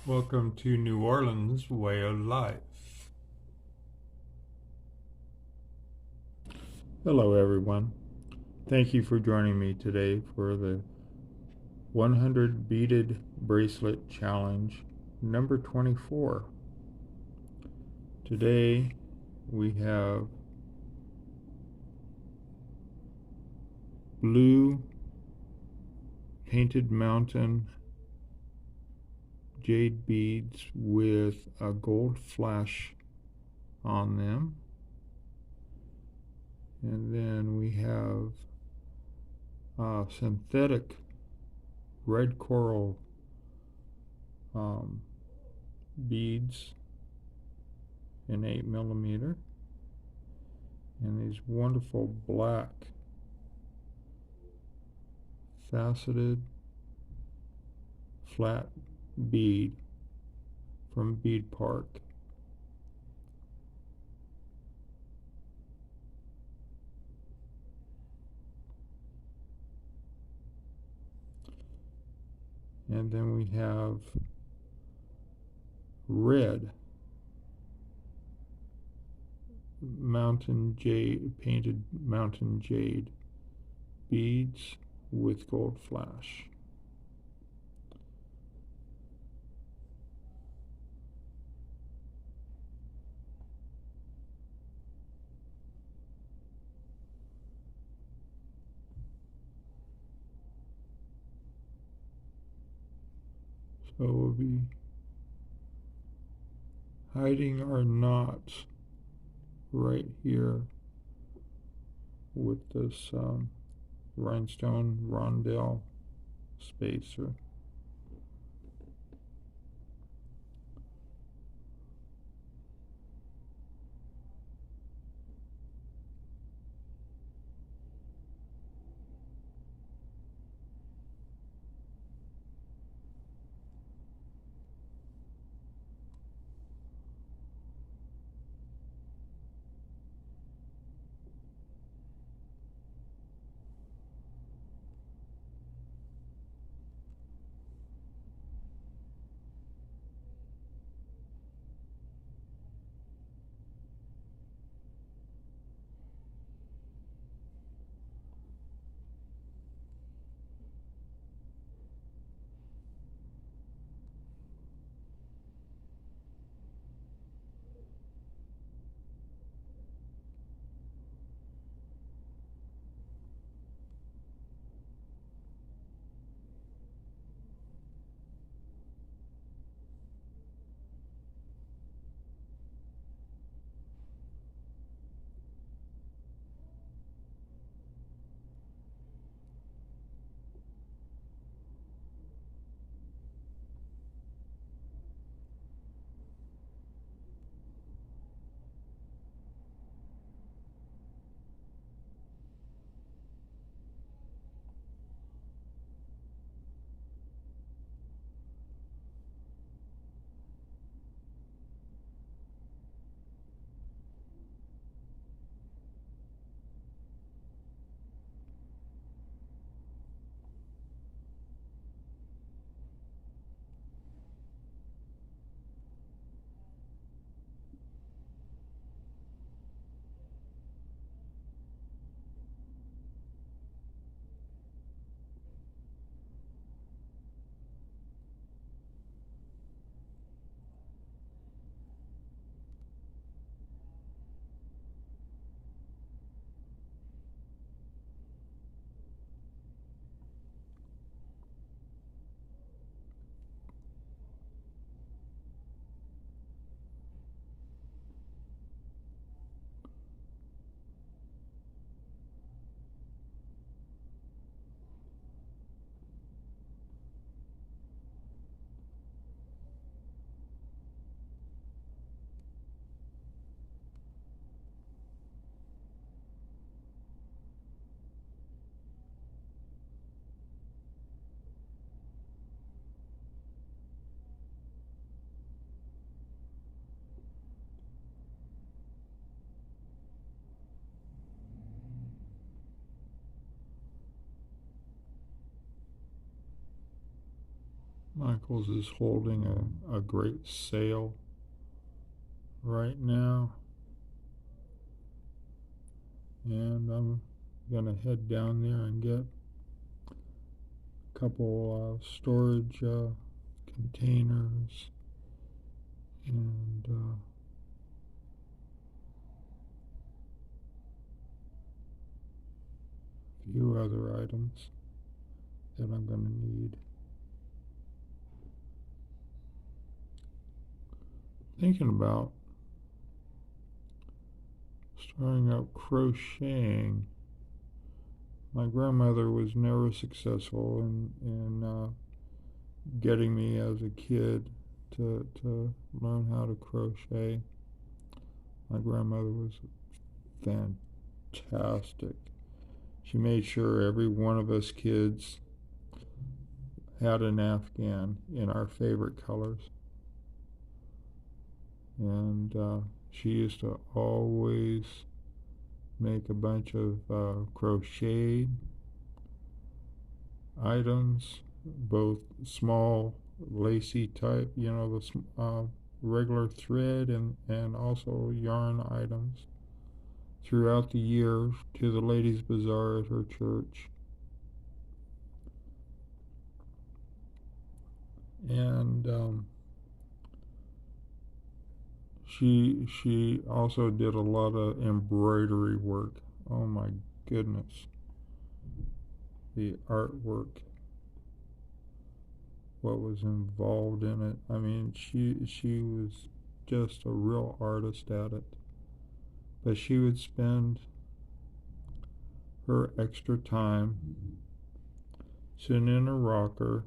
Welcome to New Orleans Way of Life. Hello, everyone. Thank you for joining me today for the 100 Beaded Bracelet Challenge number 24. Today we have blue painted mountain jade beads with a gold flash on them. And then we have synthetic red coral beads in 8mm, and these wonderful black faceted flat bead from Bead Park. And then we have red mountain jade, painted mountain jade beads with gold flash. So we'll be hiding our knots right here with this rhinestone rondelle spacer. Michael's is holding a great sale right now, and I'm gonna head down there and get a couple storage containers and a few other items that I'm gonna need. Thinking about starting up crocheting. My grandmother was never successful in getting me as a kid to learn how to crochet. My grandmother was fantastic. She made sure every one of us kids had an Afghan in our favorite colors. And she used to always make a bunch of crocheted items, both small lacy type, the regular thread, and also yarn items throughout the year to the ladies' bazaar at her church. And she also did a lot of embroidery work. Oh my goodness, the artwork, what was involved in it. I mean, she was just a real artist at it. But she would spend her extra time sitting in a rocker,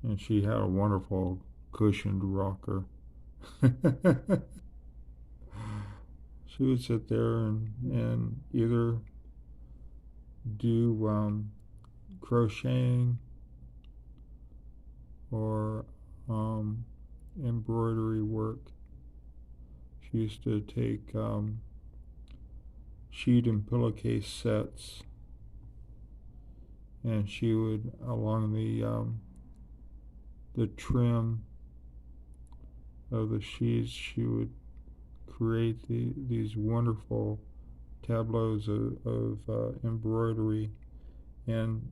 and she had a wonderful cushioned rocker. She would sit there and either do crocheting or embroidery work. She used to take sheet and pillowcase sets, and she would, along the trim of the sheets, she would create these wonderful tableaus of embroidery and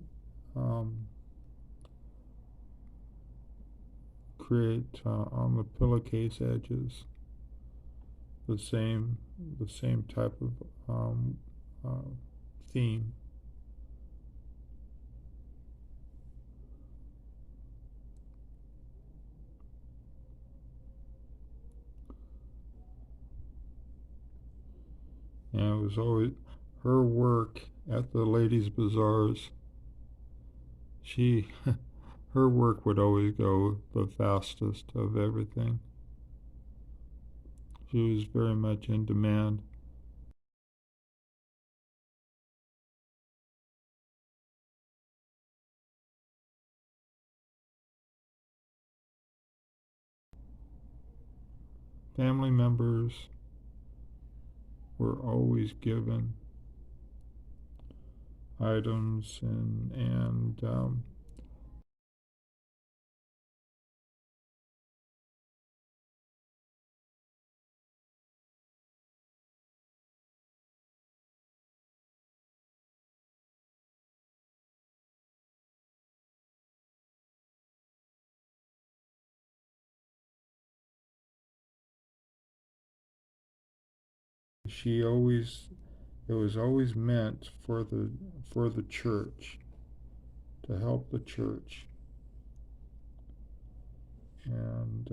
create on the pillowcase edges the same type of uh, theme. And it was always her work at the ladies' bazaars. She her work would always go the fastest of everything. She was very much in demand. Family members were always given items and she always it was always meant for the church, to help the church. And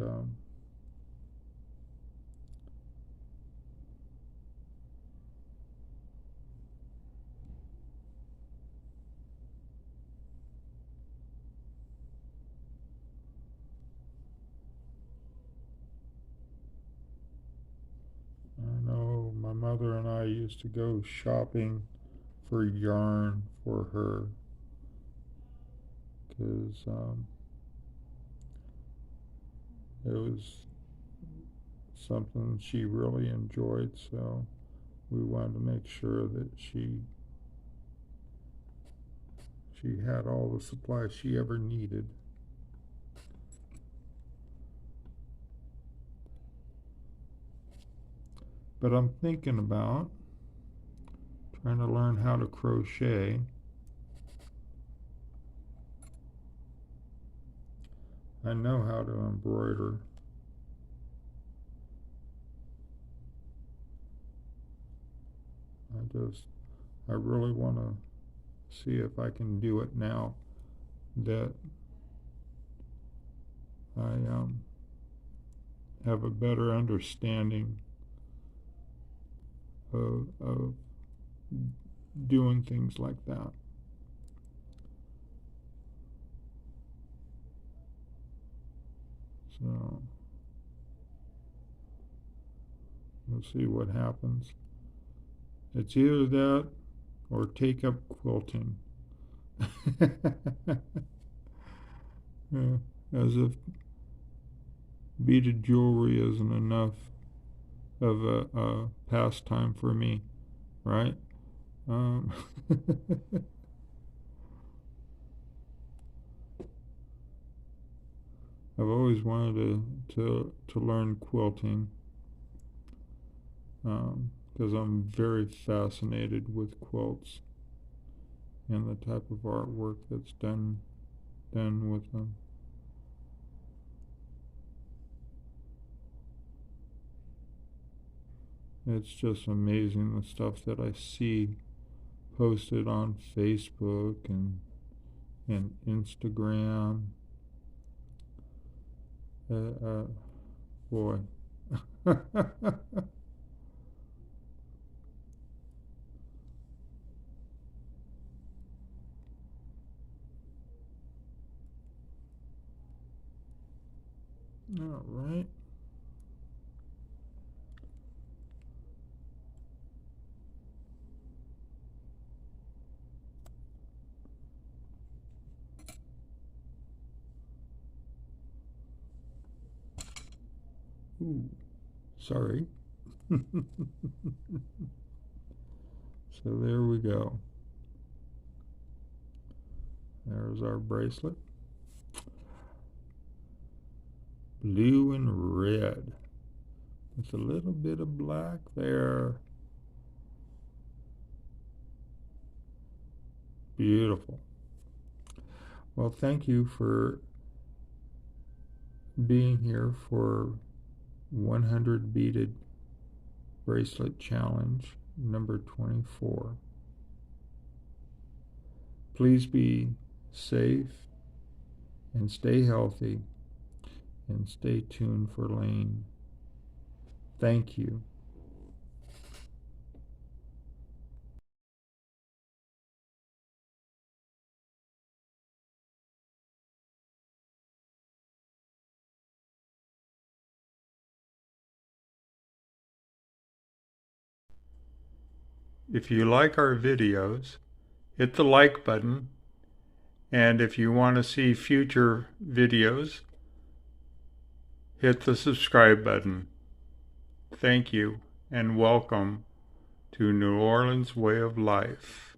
I know my mother and I used to go shopping for yarn for her because it was something she really enjoyed. So we wanted to make sure that she She had all the supplies she ever needed. But I'm thinking about trying to learn how to crochet. I know how to embroider. I really want to see if I can do it now that I have a better understanding of doing things like that. So we'll see what happens. It's either that or take up quilting. Yeah, as if beaded jewelry isn't enough of a pastime for me, right? Um, I've always wanted to learn quilting because I'm very fascinated with quilts and the type of artwork that's done with them. It's just amazing the stuff that I see posted on Facebook and Instagram. Boy. All right. Ooh, sorry. So there we go. There's our bracelet. Blue and red with a little bit of black there. Beautiful. Well, thank you for being here for 100 beaded bracelet challenge number 24. Please be safe and stay healthy and stay tuned for Lane. Thank you. If you like our videos, hit the like button, and if you want to see future videos, hit the subscribe button. Thank you, and welcome to New Orleans Way of Life.